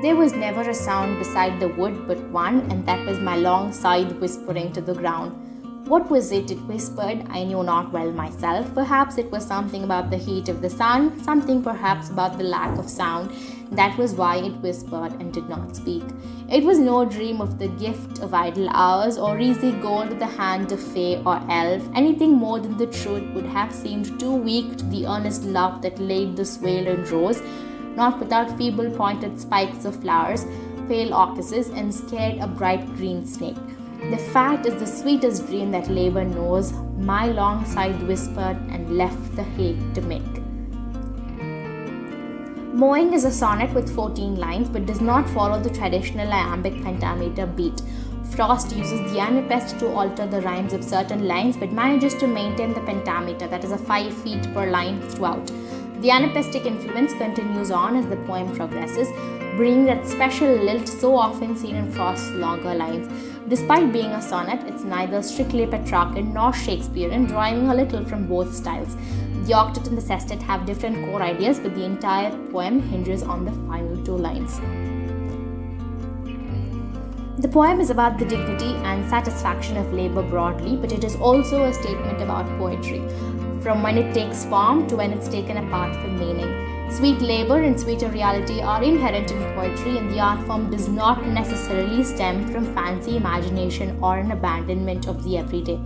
There was never a sound beside the wood but one, and that was my long sigh whispering to the ground. What was it? It whispered. I knew not well myself. Perhaps it was something about the heat of the sun, something perhaps about the lack of sound. That was why it whispered and did not speak. It was no dream of the gift of idle hours or easy gold of the hand of fay or elf. Anything more than the truth would have seemed too weak to the earnest love that laid the swale in rows, not without feeble pointed spikes of flowers, pale orchises, and scared a bright green snake. The fact is the sweetest dream that labor knows, my long sighed whispered and left the hay to make. Mowing is a sonnet with 14 lines but does not follow the traditional iambic pentameter beat. Frost uses the anapest to alter the rhymes of certain lines but manages to maintain the pentameter, that is a 5 feet per line throughout. The anapestic influence continues on as the poem progresses, bringing that special lilt so often seen in Frost's longer lines. Despite being a sonnet, it's neither strictly Petrarchan nor Shakespearean, drawing a little from both styles. The octet and the sestet have different core ideas, but the entire poem hinges on the final 2 lines. The poem is about the dignity and satisfaction of labor broadly, but it is also a statement about poetry, from when it takes form to when it's taken apart from meaning. Sweet labor and sweeter reality are inherent in poetry, and the art form does not necessarily stem from fancy imagination or an abandonment of the everyday.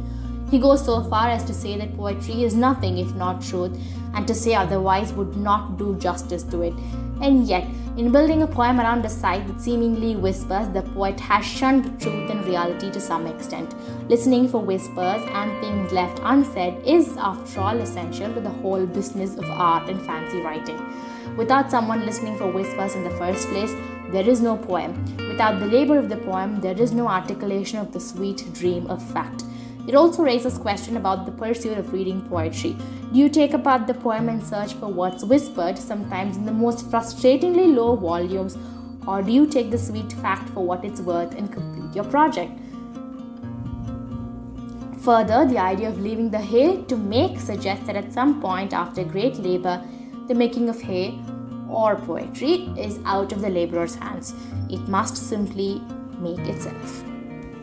He goes so far as to say that poetry is nothing if not truth, and to say otherwise would not do justice to it. And yet, in building a poem around a sight that seemingly whispers, the poet has shunned truth and reality to some extent. Listening for whispers and things left unsaid is, after all, essential to the whole business of art and fancy writing. Without someone listening for whispers in the first place, there is no poem. Without the labor of the poem, there is no articulation of the sweet dream of fact. It also raises question about the pursuit of reading poetry. Do you take apart the poem and search for what's whispered, sometimes in the most frustratingly low volumes, or do you take the sweet fact for what it's worth and complete your project? Further, the idea of leaving the hay to make suggests that at some point after great labor, the making of hay or poetry is out of the laborer's hands. It must simply make itself.